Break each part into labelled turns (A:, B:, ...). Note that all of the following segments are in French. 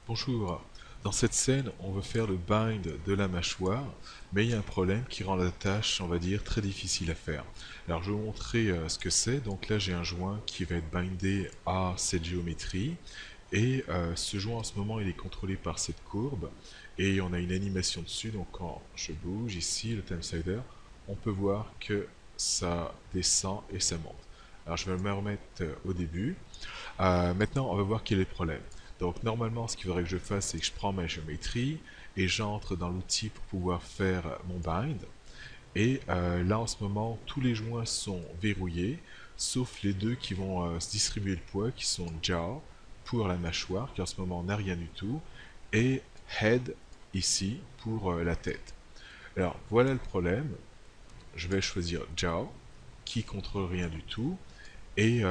A: Bonjour, dans cette scène on veut faire le bind de la mâchoire, mais il y a un problème qui rend la tâche, on va dire, très difficile à faire. Alors je vais vous montrer ce que c'est. Donc là j'ai un joint qui va être bindé à cette géométrie, et ce joint en ce moment il est contrôlé par cette courbe, et on a une animation dessus. Donc quand je bouge ici le time slider, on peut voir que ça descend et ça monte. Alors je vais me remettre au début. Maintenant, on va voir quel est le problème. Donc, normalement, ce qu'il faudrait que je fasse, c'est que je prends ma géométrie et j'entre dans l'outil pour pouvoir faire mon bind. Et là, en ce moment, tous les joints sont verrouillés, sauf les deux qui vont se distribuer le poids, qui sont jaw pour la mâchoire, qui en ce moment n'a rien du tout, et head ici pour la tête. Alors, voilà le problème. Je vais choisir jaw, qui contrôle rien du tout, et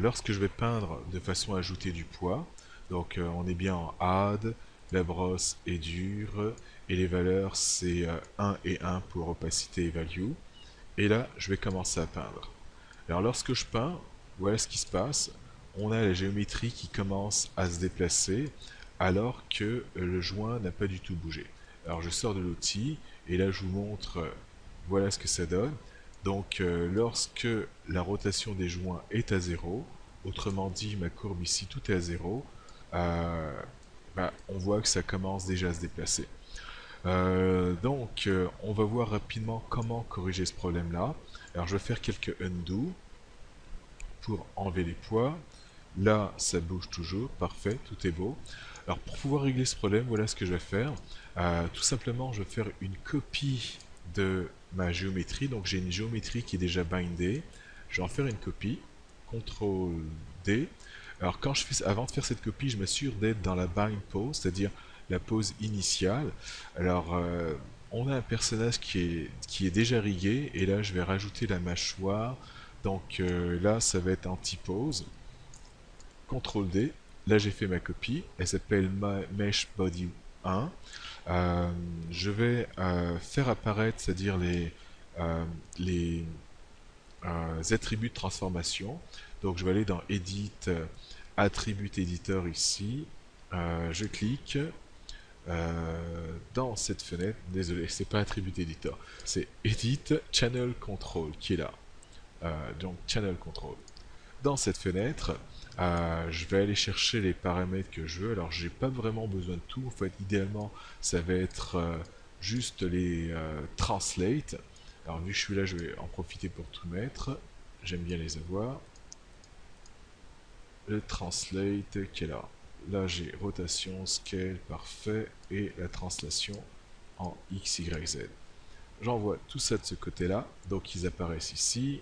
A: lorsque je vais peindre de façon à ajouter du poids, donc on est bien en add, la brosse est dure, et les valeurs c'est 1 et 1 pour opacité et value, et là je vais commencer à peindre. Alors lorsque je peins, voilà ce qui se passe, on a la géométrie qui commence à se déplacer alors que le joint n'a pas du tout bougé. Alors je sors de l'outil, et là je vous montre, voilà ce que ça donne. Donc lorsque la rotation des joints est à 0, autrement dit ma courbe ici tout est à 0, on voit que ça commence déjà à se déplacer. On va voir rapidement comment corriger ce problème là. Alors je vais faire quelques undo pour enlever les poids. Là ça bouge toujours, parfait, tout est beau. Alors pour pouvoir régler ce problème, voilà ce que je vais faire. Tout simplement je vais faire une copie de ma géométrie. Donc j'ai une géométrie qui est déjà bindée, je vais en faire une copie, CTRL D. Alors avant de faire cette copie, je m'assure d'être dans la bind pose, c'est-à-dire la pose initiale. Alors on a un personnage qui est déjà rigué, et là je vais rajouter la mâchoire. Donc là ça va être en T-pose, CTRL D. Là j'ai fait ma copie, elle s'appelle Mesh Body 1. Je vais faire apparaître, c'est-à-dire les attributs de transformation. Donc je vais aller dans Edit, Attribute Editor ici. Je clique dans cette fenêtre. Désolé, c'est pas Attribute Editor, c'est Edit Channel Control qui est là. Donc Channel Control. Dans cette fenêtre, je vais aller chercher les paramètres que je veux. Alors j'ai pas vraiment besoin de tout. En fait, idéalement, ça va être juste les translate. Alors vu que je suis là, je vais en profiter pour tout mettre. J'aime bien les avoir. Le translate qui est là. Là j'ai rotation, scale, parfait, et la translation en X, Y, Z. J'envoie tout ça de ce côté-là, donc ils apparaissent ici.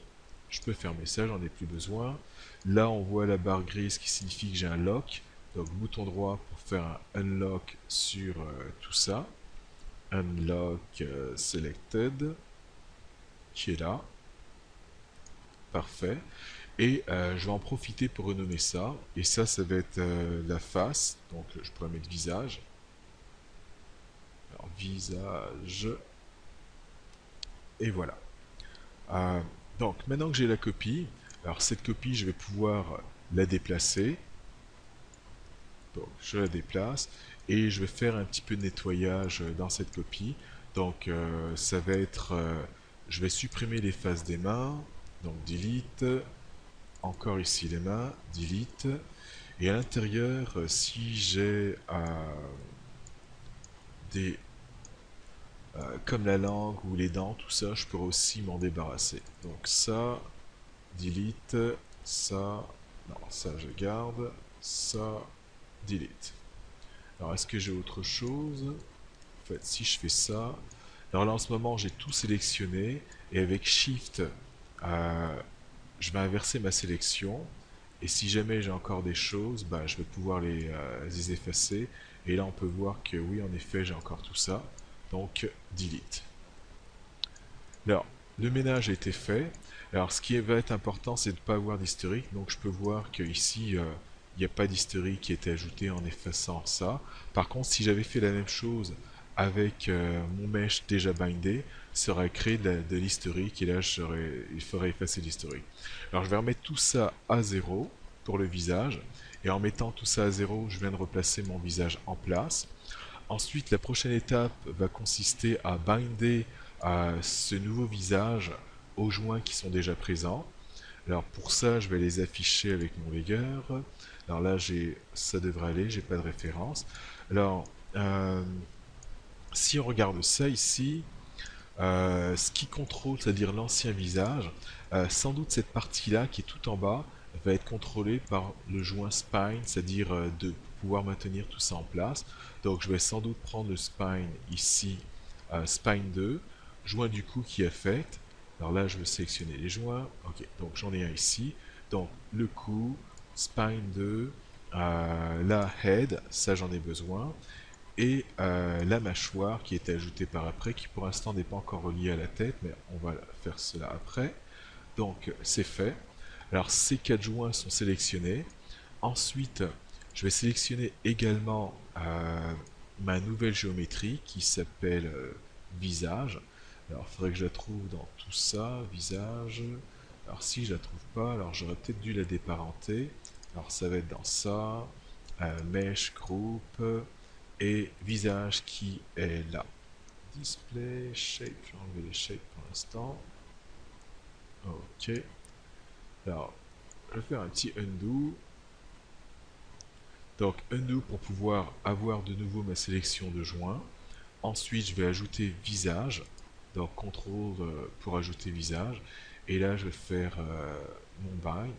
A: Je peux fermer ça, j'en ai plus besoin. Là, on voit la barre grise qui signifie que j'ai un lock. Donc, bouton droit pour faire un unlock sur tout ça. Unlock selected, qui est là. Parfait. Et je vais en profiter pour renommer ça. Et ça va être la face. Donc, je pourrais mettre visage. Alors, visage. Et voilà. Donc maintenant que j'ai la copie, alors cette copie je vais pouvoir la déplacer. Donc je la déplace, et je vais faire un petit peu de nettoyage dans cette copie. Donc ça va être, je vais supprimer les faces des mains, donc delete, encore ici les mains, delete, et à l'intérieur si j'ai des comme la langue ou les dents, tout ça, je pourrais aussi m'en débarrasser. Donc ça, delete, ça, non, ça je garde, ça, delete. Alors est-ce que j'ai autre chose? En fait, si je fais ça, alors là en ce moment j'ai tout sélectionné, et avec Shift, je vais inverser ma sélection, et si jamais j'ai encore des choses, je vais pouvoir les effacer, et là on peut voir que oui, en effet, j'ai encore tout ça. Donc delete. Alors le ménage a été fait. Alors ce qui va être important, c'est de ne pas avoir d'historique. Donc je peux voir que ici il n'y a pas d'historique qui a été ajouté en effaçant ça. Par contre, si j'avais fait la même chose avec mon mesh déjà bindé, ça aurait créé de l'historique, et là il faudrait effacer l'historique. Alors je vais remettre tout ça à 0 pour le visage, Et en mettant tout ça à 0, je viens de replacer mon visage en place. Ensuite, la prochaine étape va consister à binder ce nouveau visage aux joints qui sont déjà présents. Alors pour ça, je vais les afficher avec mon layer. Alors là, ça devrait aller, j'ai pas de référence. Alors, euh, si on regarde ça ici, ce qui contrôle, c'est-à-dire l'ancien visage, sans doute cette partie-là qui est tout en bas va être contrôlée par le joint spine, c'est-à-dire de pouvoir maintenir tout ça en place. Donc je vais sans doute prendre le spine ici, spine 2, joint du cou qui est fait. Alors là, je vais sélectionner les joints. Ok, donc j'en ai un ici. Donc le cou, spine 2, la head, ça j'en ai besoin et la mâchoire qui est ajoutée par après, qui pour l'instant n'est pas encore reliée à la tête, mais on va faire cela après. Donc c'est fait. Alors ces quatre joints sont sélectionnés. Ensuite, je vais sélectionner également ma nouvelle géométrie qui s'appelle visage. Alors il faudrait que je la trouve dans tout ça, visage. Alors si je la trouve pas, alors j'aurais peut-être dû la déparenter. Alors ça va être dans ça, mesh, group, et visage qui est là. Display, shape, je vais enlever les shapes pour l'instant. Ok. Alors, je vais faire un petit undo. Donc, undo pour pouvoir avoir de nouveau ma sélection de joints. Ensuite, je vais ajouter visage. Donc, contrôle pour ajouter visage. Et là, je vais faire mon bind.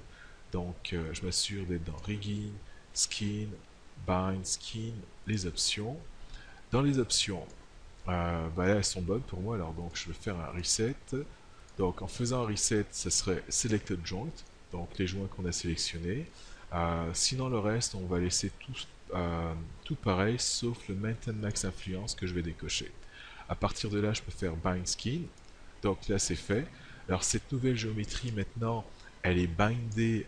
A: Donc, je m'assure d'être dans rigging, skin, bind, skin, les options. Dans les options, bah là, elles sont bonnes pour moi, alors donc je vais faire un reset. Donc en faisant un reset, ça serait selected joint, donc les joints qu'on a sélectionnés. Sinon le reste, on va laisser tout pareil, sauf le maintain max influence que je vais décocher. À partir de là, je peux faire bind skin, donc là c'est fait. Alors cette nouvelle géométrie maintenant, elle est bindée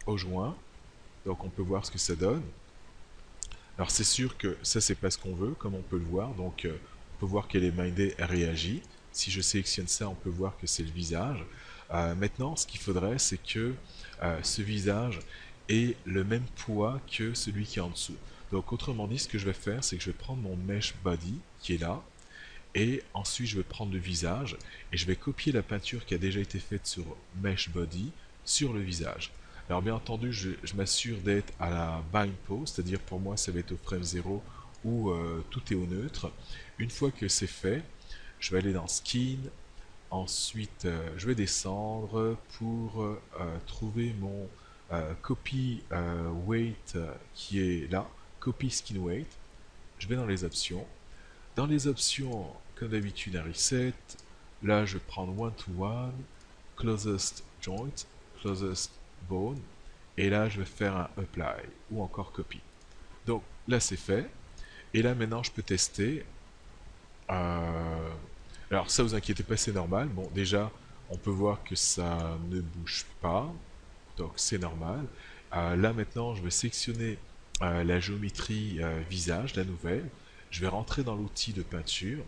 A: au joint, donc on peut voir ce que ça donne. Alors c'est sûr que ça c'est pas ce qu'on veut, comme on peut le voir, donc on peut voir qu'elle est mindée, elle réagit. Si je sélectionne ça, on peut voir que c'est le visage. Maintenant, ce qu'il faudrait, c'est que ce visage ait le même poids que celui qui est en dessous. Donc autrement dit, ce que je vais faire, c'est que je vais prendre mon mesh body, qui est là, et ensuite je vais prendre le visage, et je vais copier la peinture qui a déjà été faite sur mesh body sur le visage. Alors bien entendu, je m'assure d'être à la bind pose, c'est-à-dire pour moi ça va être au frame 0 où tout est au neutre. Une fois que c'est fait, je vais aller dans Skin, ensuite je vais descendre pour trouver mon copy weight qui est là, copy skin weight. Je vais dans les options. Dans les options, comme d'habitude, un reset. Là, je vais prendre one to one, closest joint, closest bone, et là je vais faire un apply ou encore copy. Donc là c'est fait, et là maintenant je peux tester. Alors ça vous inquiétez pas, c'est normal. Bon déjà on peut voir que ça ne bouge pas, donc c'est normal. Là maintenant je vais sélectionner la géométrie visage, la nouvelle. Je vais rentrer dans l'outil de peinture,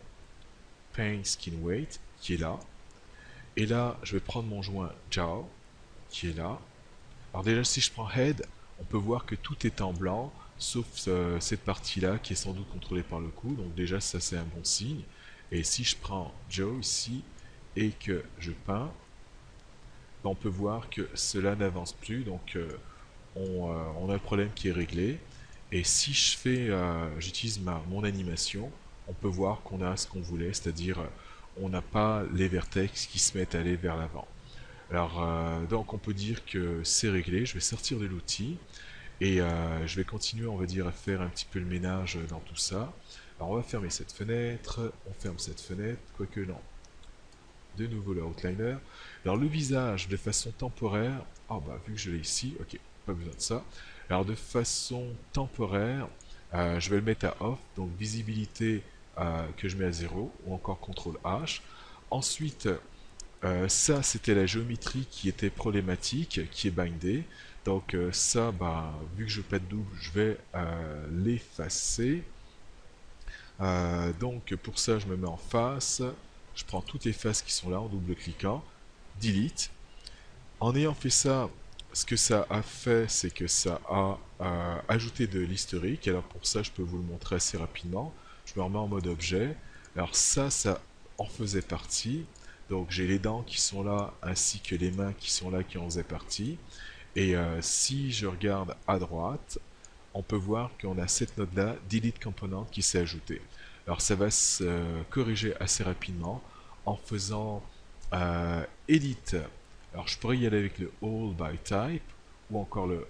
A: Paint Skin Weight, qui est là. Et là je vais prendre mon joint Jaw, qui est là. Alors déjà, si je prends Head, on peut voir que tout est en blanc, sauf cette partie-là qui est sans doute contrôlée par le cou. Donc déjà, ça c'est un bon signe. Et si je prends Joe ici et que je peins, on peut voir que cela n'avance plus. Donc on a le problème qui est réglé. Et si je fais, j'utilise mon animation, on peut voir qu'on a ce qu'on voulait, c'est-à-dire on n'a pas les vertex qui se mettent à aller vers l'avant. Alors, donc on peut dire que c'est réglé. Je vais sortir de l'outil et je vais continuer, on va dire, à faire un petit peu le ménage dans tout ça. Alors, on va fermer cette fenêtre, on ferme cette fenêtre, quoique non. De nouveau le outliner. Alors, le visage de façon temporaire, ah bah, vu que je l'ai ici, ok, pas besoin de ça. Alors, de façon temporaire, je vais le mettre à off, donc visibilité que je mets à 0 ou encore CTRL H. Ensuite, ça, c'était la géométrie qui était problématique, qui est bindée. Donc ça, bah, vu que je n'ai pas de double, je vais l'effacer. Donc pour ça, je me mets en face. Je prends toutes les faces qui sont là en double-cliquant. Delete. En ayant fait ça, ce que ça a fait, c'est que ça a ajouté de l'historique. Alors pour ça, je peux vous le montrer assez rapidement. Je me remets en mode objet. Alors ça en faisait partie. Donc j'ai les dents qui sont là, ainsi que les mains qui sont là, qui en faisaient partie. Et si je regarde à droite, on peut voir qu'on a cette node-là, Delete Component, qui s'est ajoutée. Alors ça va se corriger assez rapidement en faisant Edit. Alors je pourrais y aller avec le All by Type ou encore le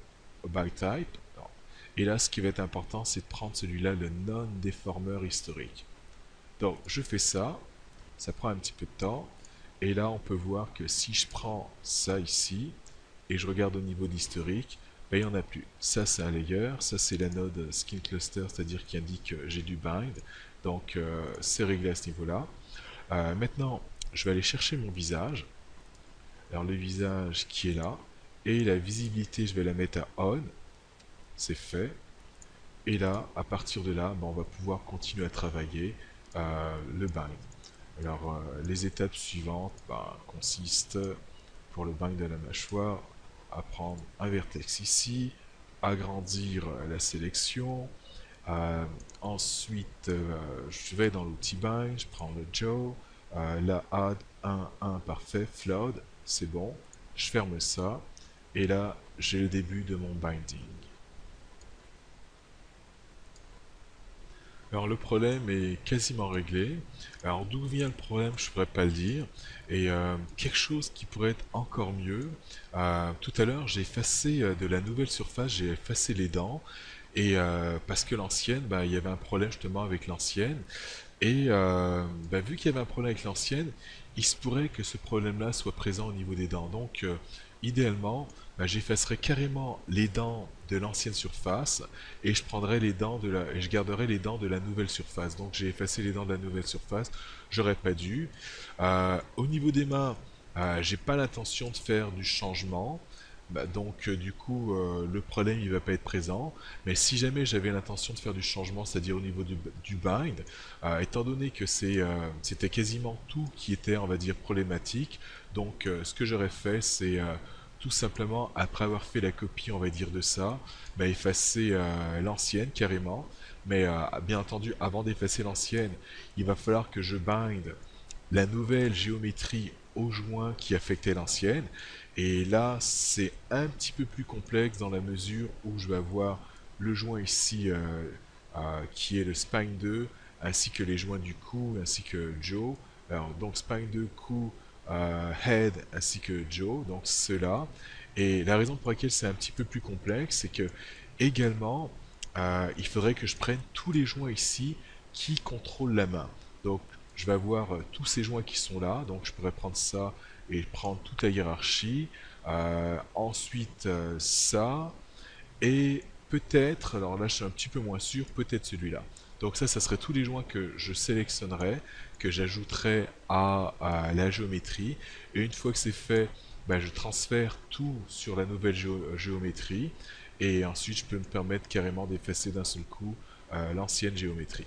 A: by Type. Et là, ce qui va être important, c'est de prendre celui-là, le Non-Deformer historique. Donc je fais ça prend un petit peu de temps. Et là, on peut voir que si je prends ça ici, et je regarde au niveau d'historique, ben, il n'y en a plus. Ça, c'est un layer, ça, c'est la node Skin Cluster, c'est-à-dire qui indique que j'ai du bind. Donc, c'est réglé à ce niveau-là. Maintenant, je vais aller chercher mon visage. Alors, le visage qui est là. Et la visibilité, je vais la mettre à on. C'est fait. Et là, à partir de là, ben, on va pouvoir continuer à travailler le bind. Alors, les étapes suivantes ben, consistent, pour le bind de la mâchoire, à prendre un vertex ici, agrandir la sélection. Ensuite, je vais dans l'outil bind, je prends le Joe, la add 1 parfait, flood, c'est bon. Je ferme ça, et là, j'ai le début de mon binding. Alors le problème est quasiment réglé. Alors d'où vient le problème, je ne pourrais pas le dire. Et quelque chose qui pourrait être encore mieux. Tout à l'heure, j'ai effacé de la nouvelle surface, j'ai effacé les dents. Et parce que l'ancienne, bah, il y avait un problème justement avec l'ancienne. Et bah, vu qu'il y avait un problème avec l'ancienne, il se pourrait que ce problème-là soit présent au niveau des dents. Donc, idéalement, bah, j'effacerai carrément les dents de l'ancienne surface et je prendrai les dents et je garderai les dents de la nouvelle surface. Donc, j'ai effacé les dents de la nouvelle surface. J'aurais pas dû. Au niveau des mains, j'ai pas l'intention de faire du changement. Bah, donc du coup le problème il va pas être présent, mais si jamais j'avais l'intention de faire du changement, c'est-à-dire au niveau du bind, étant donné que c'était quasiment tout qui était, on va dire, problématique, donc ce que j'aurais fait, c'est tout simplement, après avoir fait la copie, on va dire, de ça, bah, effacer l'ancienne carrément, mais bien entendu, avant d'effacer l'ancienne, il va falloir que je bind la nouvelle géométrie au joint qui affectait l'ancienne. Et là, c'est un petit peu plus complexe dans la mesure où je vais avoir le joint ici qui est le spine 2, ainsi que les joints du cou, ainsi que Joe. Alors, donc spine 2, cou, head, ainsi que Joe, donc cela. Et la raison pour laquelle c'est un petit peu plus complexe, c'est que également, il faudrait que je prenne tous les joints ici qui contrôlent la main. Donc, je vais avoir tous ces joints qui sont là, donc je pourrais prendre ça et prendre toute la hiérarchie. Ensuite, ça, et peut-être, alors là je suis un petit peu moins sûr, peut-être celui-là. Donc ça serait tous les joints que je sélectionnerais, que j'ajouterais à la géométrie, et une fois que c'est fait, ben, je transfère tout sur la nouvelle géométrie, et ensuite je peux me permettre carrément d'effacer d'un seul coup l'ancienne géométrie.